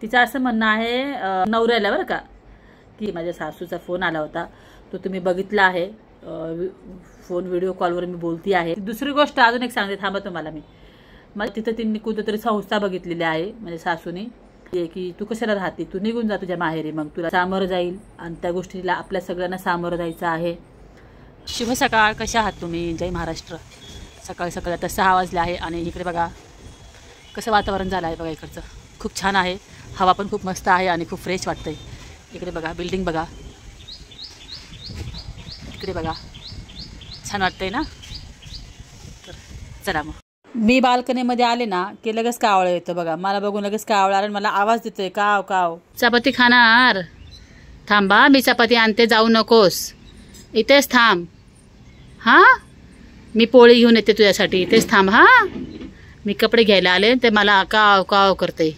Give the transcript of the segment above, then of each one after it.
तिचं असं म्हणणं आहे नवऱ्याला बरं का, की माझ्या सासूचा फोन आला होता तो तुम्ही बघितला आहे, फोन व्हिडिओ कॉलवर मी बोलती आहे. दुसरी गोष्ट अजून एक सांगते, थांबा तुम्हाला मी. मग तिथं तिने कुठेतरी संस्था बघितलेली आहे म्हणजे सासूने, की तू कशाला राहते, तू निघून जा तुझ्या माहेरी, मग तुला सामोरं जाईल आणि त्या गोष्टीला आपल्या सगळ्यांना सामोरं जायचं आहे. शुभ सकाळ, कशा आहात तुम्ही? जय महाराष्ट्र. सकाळी सकाळी आता 6 वाजले आहे आणि इकडे बघा कसं वातावरण झालं आहे बघा. इकडचं खूप छान आहे, हवा पण खूप मस्त आहे आणि खूप फ्रेश वाटतंय. इकडे बघा बिल्डिंग बघा, इकडे बघा, छान वाटतंय ना. तर चला मग मी बाल्कनीमध्ये आले ना की लगेच कावळं येतं बघा. मला बघून लगेच कावळं आलं, मला आवाज देतोय काव काव. चपाती खाणार? थांबा मी चपाती आणते, जाऊ नकोस, इथेच थांब. हां मी पोळी घेऊन येते तुझ्यासाठी, इथेच थांब. हां मी कपडे घ्यायला आले ते मला काव काव करते.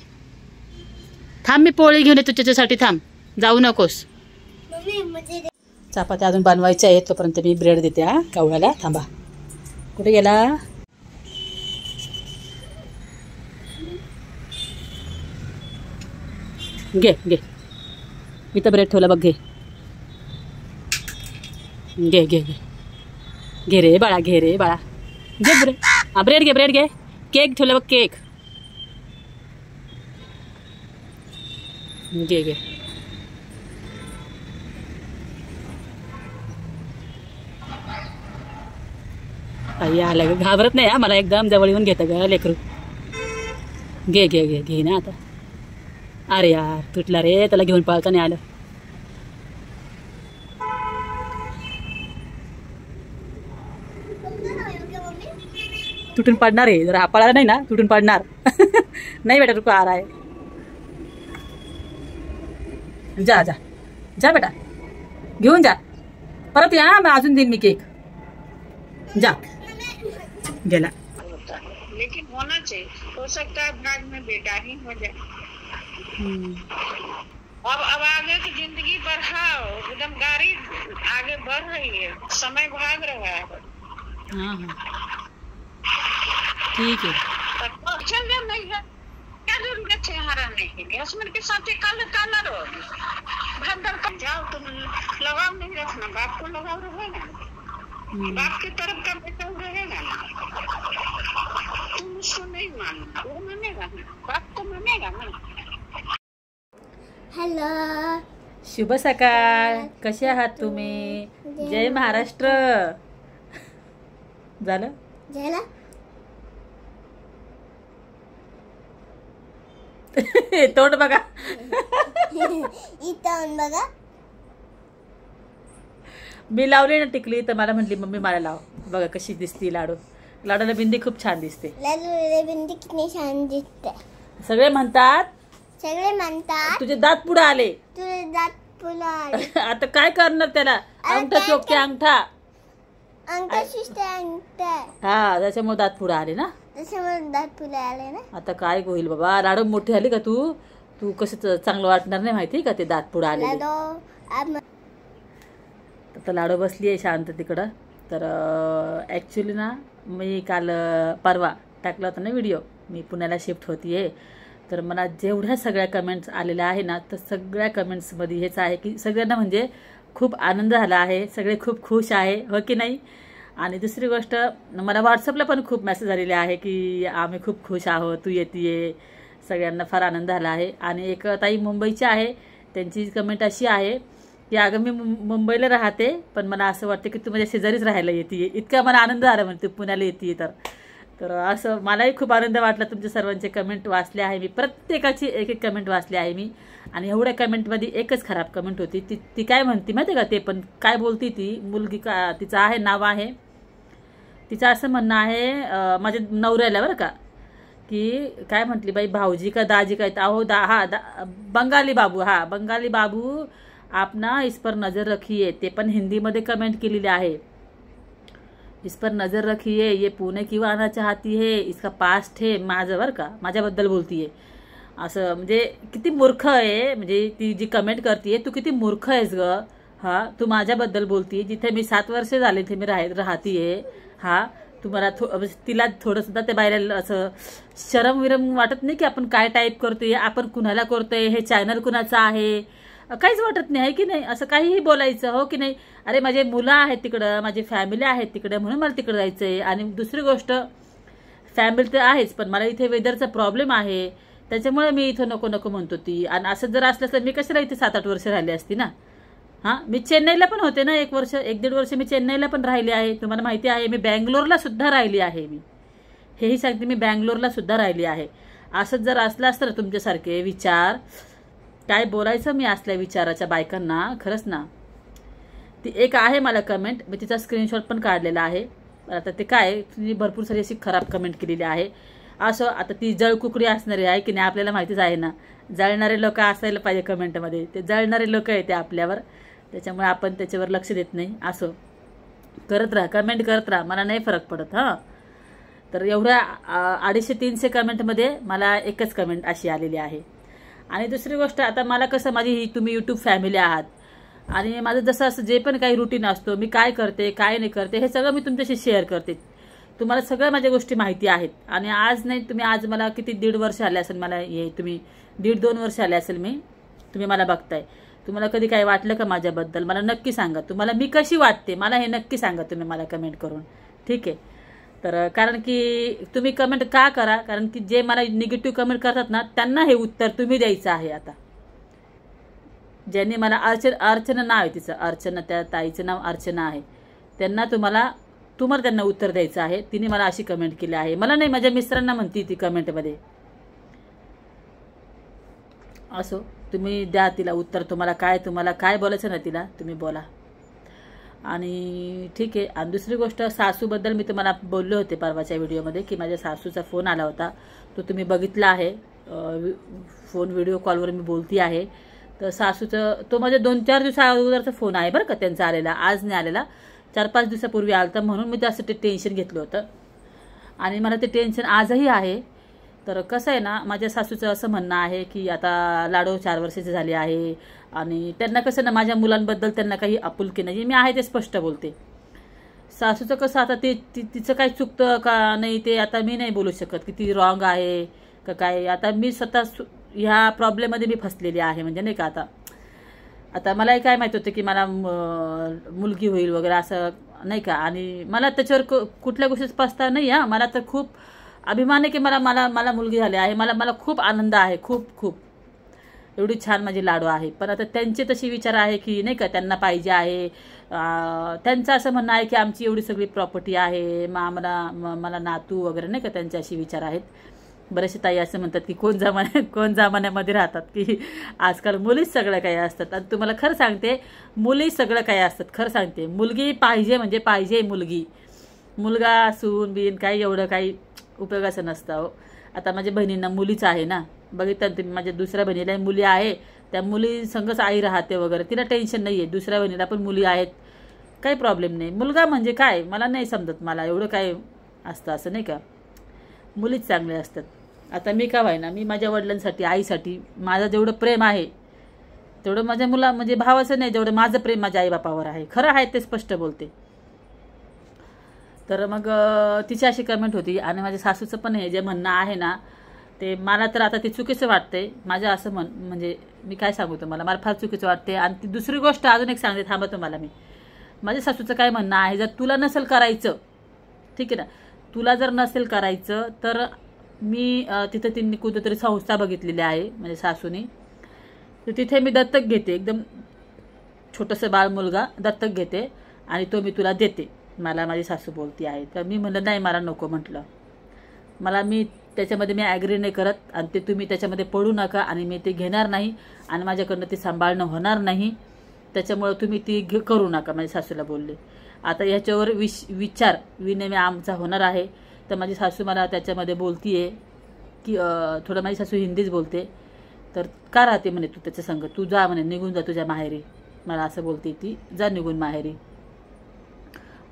थांब मी पोळी घेऊन येते तुझ्यासाठी, थांब, जाऊ नकोस. चपाती अजून बनवायच्या आहेत, तोपर्यंत मी ब्रेड देते हा कावळ्याला. थांबा, कुठे गेला? घे घे, इथं ब्रेड ठेवला बघ, घे घे घे घे घे रे बाळा, घे रे बाळा, घे ब्रेड. हा ब्रेड घे, ब्रेड घे. केक ठेवला बघ, केक घे घे. आई आलं ग, घाबरत नाही हा, मला एकदम जवळ येऊन घेतं ग लेकरू. घे घे घे घे ना आता. अरे यार तुटला रे, त्याला घेऊन पळता नाही आलं. तुटून पडणार आहे, जर हा पळाला नाही ना तुटून पडणार. नाही बेटा रुको, आ रहा है. जा जा जा बेटा, घेऊन जा, परत या, मग अजून देईन मी केक. जा, गेला. लेकिन होना चाहिए, हो सकता है भाग में बेटा ही हो जाए. अब आगे की जिंदगी बढ़ाओ, एकदम गाड़ी आगे बढ़ रही है, समय भाग रहा है. हाँ ठीक है, चल जाओ, नहीं है क्या जरूरत है यहाँ रहने की? हस्बैंड के साथ कल रहो, भंडर कर जाओ. तुम लगाव नहीं रखना, बाप को लगाव रहेगा, बाप की तरफ का बेटा रहेगा ना. तुम उसको नहीं मानना, वो मानेगा ना, बाप को मानेगा ना. हॅलो, शुभ सकाळ, कसे आहात तुम्ही? जय महाराष्ट्र. झालं झाला. तोंड बघा. इथं बघा, मी लावली ना टिकली तर मला म्हटली मम्मी मला लाव. बघा कशी दिसती लाडू. लाडूला बिंदी खूप छान दिसते. लाडूला बिंदी किती छान दिसते. सगळे म्हणतात तुझे दात पुढे आले. तुझे दात पुढे आले. आता काय करणार त्याला? अंगठा चोखते, अंगठा शिस्ते अंगठा. हा त्याच्यामुळे दात पुढे आले ना, त्याच्यामुळे दात पुढे आले ना. आता काय होईल बाबा, लाडू मोठी झाली का तू कसं चांगलं वाटणार नाही माहिती का ते दात पुढे आले. आता लाडू बसली आहे शांत तिकडं. तर ॲक्च्युली ना मी काल परवा टाकला होता ना व्हिडिओ, मी पुण्याला शिफ्ट होती आहे. तर मला जेवढ्या सगळ्या कमेंट्स आलेल्या आहे ना, तर सगळ्या कमेंट्समध्ये हेच आहे की सगळ्यांना म्हणजे खूप आनंद झाला आहे, सगळे खूप खुश आहे, हो की नाही. आणि दुसरी गोष्ट, मला व्हॉट्सअपला पण खूप मेसेज आलेले आहे की आम्ही खूप खुश आहोत, तू येते, सगळ्यांना फार आनंद झाला आहे. आणि एक ताई मुंबईची आहे, त्यांची कमेंट अशी आहे की अगं मी मुंबईला राहते पण मला असं वाटतं की तू माझ्या शेजारीच राहायला येते, इतका मला आनंद झाला म्हणते पुण्याला येते. तर असं मलाही खूप आनंद वाटला. तुमच्या सर्वांचे कमेंट वाचले आहे मी, प्रत्येकाची एक एक कमेंट वाचली आहे मी. आणि एवढ्या कमेंटमध्ये एकच खराब कमेंट होती. ती काय म्हणते माहिती आहे का, ते पण काय बोलती ती मुलगी का, तिचं आहे नाव आहे, तिचं असं म्हणणं आहे माझ्या नवऱ्याला बरं का, की काय म्हटली बाई, भाऊजी का दाजी का, अहो बंगाली बाबू, हा बंगाली बाबू आप ना इस पर नज़र रखिए. ते पण हिंदीमध्ये कमेंट केलेली आहे, इस पर नज़र रखिए, ये पुणे क्यों आना चाहती है, इसका पास्ट है. माझं बरं का, माझ्याबद्दल बोलतीये. असं म्हणजे किती मूर्ख आहे, म्हणजे ती जी कमेंट करते तू किती मूर्ख आहेस ग. हा तू माझ्याबद्दल बोलती, जिथे मी 7 वर्ष झाले इथे मी राहतीये. हा तुम्हाला तिला थोडंसुद्धा त्या बायला असं शरम विरम वाटत नाही की आपण काय टाईप करतोय, आपण कुणाला करतोय, हे चॅनल कुणाचं आहे, काहीच वाटत नाही आहे की नाही, असं काहीही बोलायचं हो की नाही. अरे माझे मुलं आहेत तिकडं, माझी फॅमिली आहे तिकडं, म्हणून मला तिकडं जायचं आहे. आणि दुसरी गोष्ट, फॅमिली तर आहेच, पण मला इथे वेदरचा प्रॉब्लेम आहे, त्याच्यामुळे मी इथं नको नको म्हणतो ती. आणि असं जर असलं तर मी कशाला इथे 7-8 वर्ष राहिली असती ना. हां, मी चेन्नईला पण होते ना 1-1.5 वर्ष मी चेन्नईला पण राहिली आहे, तुम्हाला माहिती आहे. मी बँगलोरला सुद्धा राहिली आहे, मी हेही सांगते, मी बँगलोरला सुद्धा राहिली आहे. असंच जर असलं असतं ना तुमच्यासारखे विचार, काय बोलायचं मी असल्या विचाराच्या बायकांना, खरंच ना. ती एक आहे मला कमेंट, मी तिचा स्क्रीनशॉट पण काढलेला आहे. आता ते काय, तिने भरपूर सारी अशी खराब कमेंट केलेली आहे. असं आता ती जळकुकडी असणारी आहे की नाही आपल्याला माहितीच आहे ना. जळणारे लोक असायला पाहिजे कमेंटमध्ये, ते जळणारे लोक आहे ते आपल्यावर, त्याच्यामुळे आपण त्याच्यावर लक्ष देत नाही. असं करत राहा, कमेंट करत राहा, मला नाही फरक पडत. हां, तर एवढ्या 250-300 कमेंटमध्ये मला एकच कमेंट अशी आलेली आहे. आणि दुसरी गोष्ट, आता मला कसं, माझी तुम्ही यूट्यूब फॅमिली आहात आणि माझं जसं असं जे पण काही रुटीन असतो, मी काय करते काय नाही करते, हे सगळं मी तुमच्याशी शेअर करते. तुम्हाला सगळ्या माझ्या गोष्टी माहिती आहेत. आणि आज नाही, तुम्ही आज मला किती 1.5 वर्ष आले असेल, मला हे तुम्ही 1.5-2 वर्ष आले असेल तुम्ही मला बघताय. तुम्हाला कधी काय वाटलं का माझ्याबद्दल, मला नक्की सांगा. तुम्हाला मी कशी वाटते मला हे नक्की सांगा तुम्ही मला कमेंट करून, ठीक आहे. तर कारण की तुम्ही कमेंट का करा, कारण की जे मला निगेटिव्ह कमेंट करतात ना, त्यांना हे उत्तर तुम्ही द्यायचं आहे. आता ज्यांनी मला अर्चना नाव आहे तिचं, अर्चना, त्या ताईचं नाव अर्चना आहे, त्यांना तुम्हाला त्यांना उत्तर द्यायचं आहे. तिने मला अशी कमेंट केली आहे, मला नाही, माझ्या मिस्टरांना म्हणती ती कमेंटमध्ये. असो, तुम्ही द्या तिला उत्तर. तुम्हाला काय बोलायचं ना तिला, तुम्ही बोला. आणि ठीक आहे. आणि दुसरी गोष्ट, सासूबद्दल मी तुम्हाला बोलले होते परवाच्या व्हिडिओमध्ये की माझ्या सासूचा फोन आला होता, तो तुम्ही बघितला आहे. फोन व्हिडिओ कॉलवर मी बोलती आहे. तर सासूचं, तो माझ्या 2-4 दिवसा अगोदरचा फोन आहे बरं का त्यांचा आलेला, आज नाही आलेला, 4-5 दिवसापूर्वी आला होता. म्हणून मी त्यासाठी टेन्शन घेतलं होतं आणि मला ते टेन्शन आजही आहे. तर कसं आहे ना, माझ्या सासूचं असं म्हणणं आहे की आता लाडो 4 वर्षाचे झाले आहे आणि त्यांना कसं ना, माझ्या मुलांबद्दल त्यांना काही आपुलकी नाही, मी आहे ते स्पष्ट बोलते. सासूचं कसं, आता तिचं काही चुकतं का नाही ते आता मी नाही बोलू शकत की ती रॉंग आहे का काय. आता मी स्वतः ह्या प्रॉब्लेममध्ये मी फसलेली आहे, म्हणजे नाही का. आता मलाही काय माहीत होतं की मला मुलगी होईल वगैरे असं नाही का. आणि मला त्याच्यावर कुठल्या गोष्टीच पस्ताव नाही. हां, मला तर खूप अभिमान आहे की मला मुलगी झाली आहे. मला खूप आनंद आहे, खूप एवढी छान माझी लाडू आहे. पण आता त्यांचे तशी विचार आहे की नाही का, त्यांना पाहिजे आहे. त्यांचं असं म्हणणं आहे की आमची एवढी सगळी प्रॉपर्टी आहे, मला नातू वगैरे नाही का, त्यांचे असे विचार आहेत. बरेचसे ताई असं म्हणतात की कोण जमान्यामध्ये राहतात की आजकाल मुलीच सगळं काही असतात. आणि तुम्हाला खरं सांगते, मुली सगळं काही असतात. खरं सांगते, मुलगी पाहिजे म्हणजे पाहिजे मुलगी. मुलगा सून बिन काही एवढं काही उपयोगाचं नसतं हो. आता माझ्या बहिणींना मुलीच आहे ना, बघितलं तुम्ही, माझ्या दुसऱ्या बहिणीला मुली आहे, त्या मुली संगच आई राहते वगैरे, तिला टेन्शन नाही आहे. दुसऱ्या बहिणीला पण मुली आहेत, काही प्रॉब्लेम नाही. मुलगा म्हणजे काय मला नाही समजत, मला एवढं काय असतं असं नाही का. मुलीच चांगले असतात. आता मी का व्हायना, मी माझ्या वडिलांसाठी, आईसाठी माझं जेवढं प्रेम आहे तेवढं माझ्या म्हणजे भावाचं नाही, जेवढं माझं प्रेम माझ्या आईबापावर आहे. खरं आहे ते स्पष्ट बोलते. तर मग तिची अशी कमेंट होती. आणि माझ्या सासूचं पण हे जे म्हणणं आहे ना, ते मला तर आता ते चुकीचं वाटते. माझं असं म्हणजे मी काय सांगू तुम्हाला, मला फार चुकीचं वाटते. आणि ती दुसरी गोष्ट अजून एक सांगते, थांबा तुम्हाला मी. माझ्या सासूचं काय म्हणणं आहे, जर तुला नसेल करायचं, ठीक आहे ना, तुला जर नसेल करायचं तर मी तिथं त्यांनी कुठेतरी संस्था बघितलेली आहे म्हणजे सासूनी, तर तिथे मी दत्तक घेते. एकदम छोटंसं बाळ मुलगा दत्तक घेते आणि तो मी तुला देते, मला माझी सासू बोलती आहे. तर मी म्हणलं नाही, मला नको म्हटलं. मी त्याच्यामध्ये मी ॲग्री नाही करत आणि ते तुम्ही त्याच्यामध्ये पडू नका आणि मी ते घेणार नाही आणि माझ्याकडनं ते सांभाळणं होणार नाही. त्याच्यामुळं तुम्ही ती करू नका, माझ्या सासूला बोलले. आता ह्याच्यावर विचार विनिमय आमचा होणार आहे. तर माझी सासू मला त्याच्यामध्ये बोलती आहे की थोडं, माझी सासू हिंदीच बोलते. तर का राहते म्हणे तू त्याच्या संग, तू जा म्हणे, निघून जा तुझ्या माहेरी. मला असं बोलते ती, जा निघून माहेरी.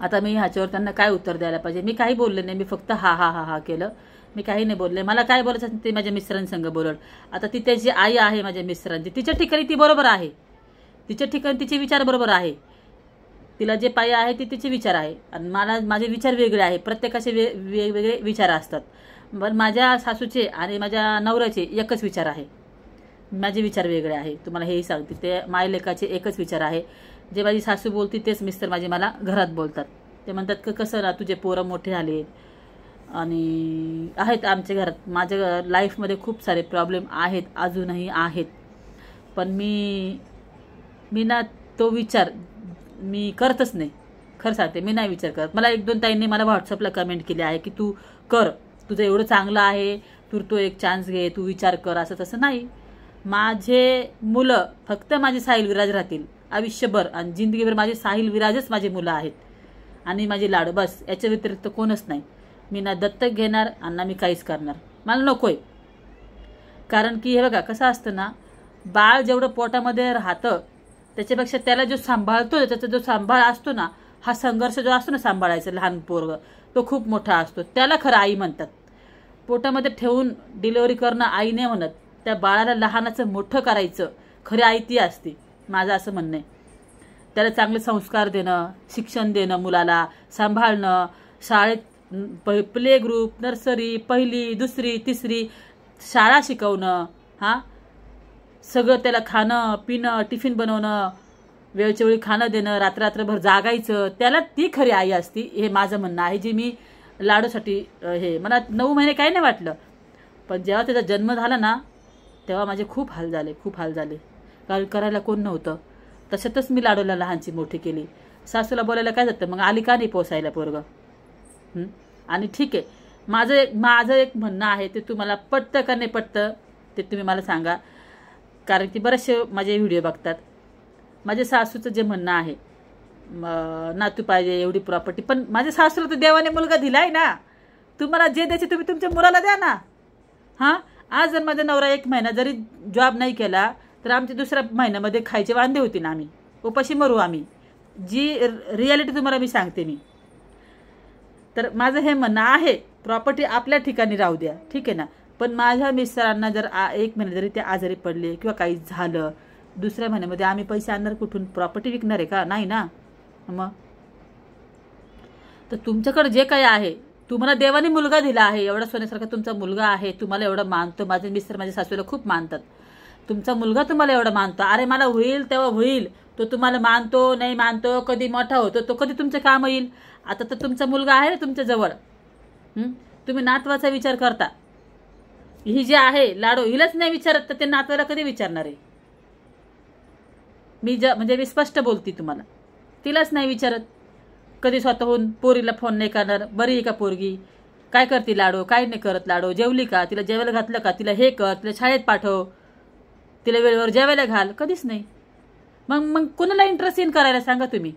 आता मी ह्याच्यावर त्यांना काय उत्तर द्यायला पाहिजे. मी काही बोलले नाही, मी फक्त हा केलं, मी काही नाही बोलले. मला काय बोलायचं ते माझ्या मिस्टरांसंग बोलल. आता ती त्याची आई आहे माझ्या मिस्टरांची, तिच्या ठिकाणी ती बरोबर आहे, तिच्या ठिकाणी तिचे विचार बरोबर आहे. तिला जे पाहिजे आहे ते तिचे विचार आहे आणि माझे विचार वेगळे आहे. प्रत्येकाचे वेगवेगळे विचार असतात. पण माझ्या सासूचे आणि माझ्या नवऱ्याचे एकच विचार आहे. माझे विचार वेगळे आहे. तुम्हाला हेही सांगते, ते मायलेकाचे एकच विचार आहे. जे माझी सासू बोलते तेच मिस्टर माझे मला घरात बोलतात. ते म्हणतात की कसं ना, तुझे पोरं मोठे झाले आणि आहेत आमच्या घरात. माझ्या लाईफमध्ये खूप सारे प्रॉब्लेम आहेत, अजूनही आहेत. पण मी ना तो विचार मी करतच नाही. खरं सांगते, मी नाही विचार करत. मला 1-2 ताईंनी मला व्हॉट्सअपला कमेंट केली आहे की तू कर, तुझं एवढं चांगलं आहे, तू एक चान्स घे, तू विचार कर. असं तसं नाही. माझे मुलं फक्त माझे साहिल विराज राहतील आयुष्यभर आणि जिंदगीभर. माझे साहिल विराजच माझे मुलं आहेत आणि माझे लाडू, बस. याच्या व्यतिरिक्त कोणच नाही. मी ना दत्तक घेणार आणि ना मी काहीच करणार. मला नकोय. कारण की हे बघा कसं असतं ना, बाळ जेवढं पोटामध्ये राहतं त्याच्यापेक्षा त्याला जो सांभाळतो, त्याचा जो सांभाळ असतो ना, हा संघर्ष जो असतो ना सांभाळायचा, लहान पोरग, तो खूप मोठा असतो. त्याला खरं आई म्हणतात. पोटामध्ये ठेवून डिलिव्हरी करणं आई नाही म्हणत. त्या बाळाला लहानाचं मोठं करायचं, खरी आई ती असते. माझं असं म्हणणं आहे. त्याला चांगले संस्कार देणं, शिक्षण देणं, मुलाला सांभाळणं, शाळेत प्ले ग्रुप, नर्सरी, 1ली, 2री, 3री शाळा शिकवणं, सगळं त्याला खाणं पिणं, टिफिन बनवणं, वेळच्या वेळी खाणं देणं, रात्रभर जागायचं, त्याला ती खरी आई असती. हे माझं म्हणणं आहे. जे मी लाडूसाठी हे मला 9 महिने काही नाही वाटलं. पण जेव्हा त्याचा जन्म झाला ना, तेव्हा माझे खूप हाल झाले. कारण करायला कोण नव्हतं. तशातच मी लाडूला लहानची मोठी केली. सासूला बोलायला काय जातं, मग आली का नाही पोसायला पोरग. आणि ठीक आहे, माझं एक म्हणणं आहे, ते तुम्हाला पटतं का नाही पटतं ते तुम्ही मला सांगा. कारण की बरेचसे माझे व्हिडिओ बघतात. माझ्या सासूचं जे म्हणणं आहे, नातू पाहिजे, एवढी प्रॉपर्टी, पण माझ्या सासूला तर देवाने मुलगा दिलाय ना. तुम्हाला जे द्यायचे तुम्ही तुमच्या मुलाला द्या ना. आज जर माझा नवरा 1 महिना जरी जॉब नाही केला तर आमच्या दुसऱ्या महिन्यामध्ये खायचे वांदे होते ना, आम्ही उपाशी मरू. आम्ही जी रियालिटी तुम्हाला मी सांगते मी. तर माझं हे म्हणणं आहे, प्रॉपर्टी आपल्या ठिकाणी राहू द्या, ठीक आहे ना. पण माझ्या मिस्टरांना जर 1 महिना जरी ते आजारी पडले किंवा काही झालं, दुसऱ्या महिन्यामध्ये आम्ही पैसे आणणार कुठून? प्रॉपर्टी विकणार आहे का? नाही ना. मग तर तुमच्याकडे जे काही आहे, तुम्हाला देवाने मुलगा दिला आहे, एवढा सोन्यासारखा तुमचा मुलगा आहे, तुम्हाला एवढं मानतो. माझे मिस्टर माझ्या सासूला खूप मानतात. तुमचा मुलगा तुम्हाला एवढं मानतो. अरे मला होईल तेव्हा होईल, तो तुम्हाला मानतो नाही मानतो, कधी मोठा होतो तो कधी तुमचं काम येईल. आता तर तुमचा मुलगा आहे ना तुमच्या जवळ. तुम्ही नातवाचा विचार करता. ही जी आहे लाडू, हिलाच नाही विचारत तर ते नातवाला कधी विचारणार आहे? मी स्पष्ट बोलते तुम्हाला. तिलाच नाही विचारत. कधी स्वतःहून पोरीला फोन नाही करणार, बरी आहे का पोरगी, काय करते लाडू, काय नाही करत लाडू, जेवली का, तिला जेवायला घातलं का, तिला हे कर, तिला शाळेत पाठव, तिला वेळेवर जेवायला घाल, कधीच नाही. मग कुणाला इंटरेस्ट येईन करायला सांगा तुम्ही.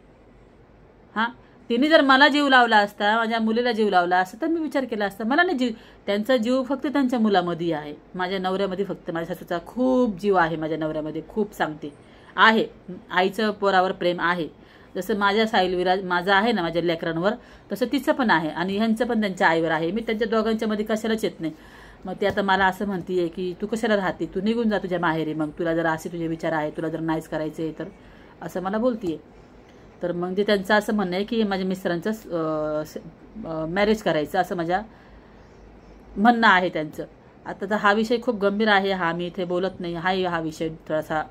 तिने जर मला जीव लावला असता, माझ्या मुलीला जीव लावला असता तर मी विचार केला असता. मला नाही जीव, त्यांचा जीव फक्त त्यांच्या मुलामध्ये आहे. माझ्या नवऱ्यामध्ये फक्त माझ्या सासूचा खूप जीव आहे. माझ्या नवऱ्यामध्ये खूप सांगते आहे. आईचं पोरावर प्रेम आहे. जसं माझ्या साहिल विराज माझं आहे ना माझ्या लेकरांवर, तसं तिचं पण आहे आणि ह्यांचं पण त्यांच्या आईवर आहे. मी त्यांच्या दोघांच्या मध्ये कशालाच येत नाही. मग ते आता मला असं म्हणतीये की तू कशाला राहते, तू निघून जा तुझ्या माहेरी, मग तुला जर असे तुझे विचार आहे, तुला जर नाहीच करायचे तर, असं मला बोलतीये. तर मग जे त्यांचं असं म्हणणं आहे की माझ्या मिस्टरांचं मॅरेज करायचं, असं माझ्या म्हणणं आहे त्यांचं. आता तर हा विषय खूप गंभीर आहे. मी इथे बोलत नाही. हा विषय थोडासा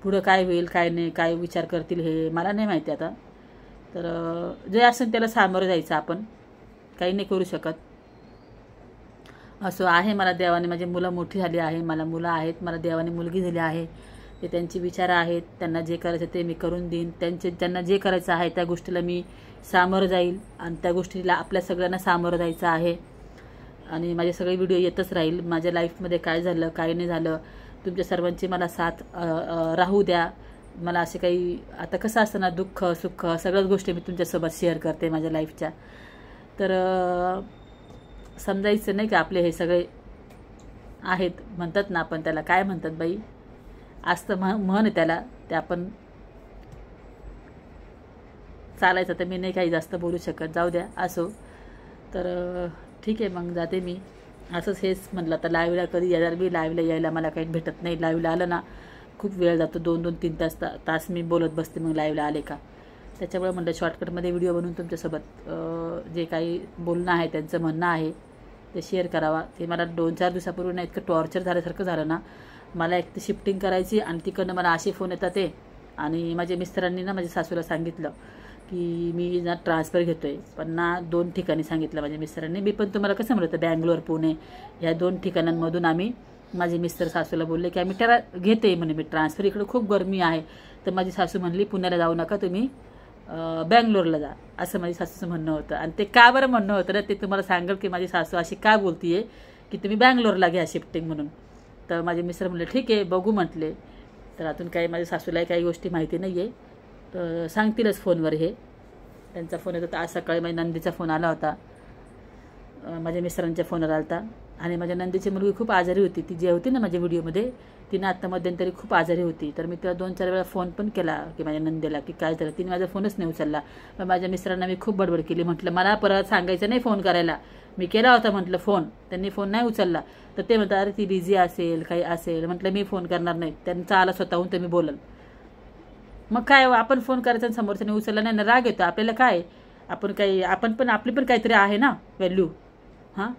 पुढं काय होईल काय नाही, काय विचार करतील हे मला नाही माहिती आता. तर जे असेल त्याला सामोरं जायचं. आपण काही नाही करू शकत. असं आहे. मला देवाने, माझी मुलं मोठी झाली आहे, मला मुलं आहेत, मला देवाने मुलगी झाली आहे. ते त्यांचे विचार आहेत. त्यांना जे करायचं ते मी करून देईन. त्यांना जे करायचं आहे त्या गोष्टीला मी सामोरं जाईल आणि त्या गोष्टीला आपल्या सगळ्यांना सामोरं जायचं आहे. आणि माझे सगळे व्हिडिओ येतच राहील. माझ्या लाईफमध्ये काय झालं काय नाही झालं, तुमच्या सर्वांची मला साथ राहू द्या. मला असे काही, आता कसं असतं ना, दुःख सुख सगळ्याच गोष्टी मी तुमच्यासोबत शेअर करते माझ्या लाईफच्या. तर समजायचं नाही का आपले हे सगळे आहेत, म्हणतात ना आपण त्याला काय म्हणतात बाई, असतं म्हण आहे त्याला, ते आपण चालायचं. तर मी नाही काही जास्त बोलू शकत, जाऊ द्या. असो तर ठीक आहे, मग जाते मी. असंच हेच म्हटलं आता लाईव्हला कधी येणार. मी लाईव्हला यायला मला काही भेटत नाही. लाईव्हला आलं ना खूप वेळ जातो, 2-2-3 तास मी बोलत बसते मग लाईव्हला आले का. त्याच्यामुळे म्हणलं शॉर्टकटमध्ये व्हिडिओ बनवून तुमच्यासोबत जे काही बोलणं आहे, त्यांचं म्हणणं आहे ते शेअर करावा. ते मला 2-4 दिवसापूर्वी ना इतकं टॉर्चर झाल्यासारखं झालं ना. मला एक तर शिफ्टिंग करायची आणि तिकडनं मला असे फोन येतात ते. आणि माझ्या मिस्टरांनी ना माझ्या सासूला सांगितलं की मी ना ट्रान्सफर घेतो आहे, पण ना 2 ठिकाणी सांगितलं माझ्या मिस्टरांनी. मी पण तुम्हाला कसं म्हणलं, बँगलोर पुणे ह्या 2 ठिकाणांमधून आम्ही, माझे मिस्टर सासूला बोलले की आम्ही घेते म्हणे मी ट्रान्सफर, इकडे खूप गरमी आहे. तर माझी सासू म्हणली पुण्याला जाऊ नका तुम्ही, बँगलोरला जा, असं माझी सासूचं म्हणणं होतं. आणि ते का बरं म्हणणं होतं ना, ते तुम्हाला सांगेल की माझी सासू अशी का बोलती आहे की तुम्ही बँगलोरला घ्या शिफ्टिंग म्हणून. तर माझे मिस्टर म्हणले ठीक आहे बघू म्हटले. तर अजून काही माझ्या सासूलाही काही गोष्टी माहिती नाही आहे, तर सांगतीलच फोनवर. हे त्यांचा फोन येतो. तर आज सकाळी माझ्या नंदीचा फोन आला होता, माझ्या मिस्टरांच्या फोनवर आला होता. आणि माझ्या नंदीची मुलगी खूप आजारी होती, ती जी होती ना माझ्या व्हिडिओमध्ये, तिने आत्ता मध्यंतरी खूप आजारी होती. तर मी तिला 2-4 वेळा फोन पण केला की माझ्या नंदीला की काय झालं, तिने माझा फोनच नाही उचलला. मग माझ्या मिस्टरांना मी खूप बडबड केली, म्हटलं मला परत सांगायचं नाही फोन करायला, मी केला होता म्हटलं फोन, त्यांनी फोन नाही उचलला. तर ते म्हणतात अरे ती बिझी असेल काही असेल. म्हटलं मी फोन करणार नाही, त्यांचा आला स्वतःहून तर मी बोलल. मग काय आपण फोन करायचा आणि समोरच्याने उचलला नाही ना, राग येतो आपल्याला. काय आपण पण आपली पण काहीतरी आहे ना व्हॅल्यू. हां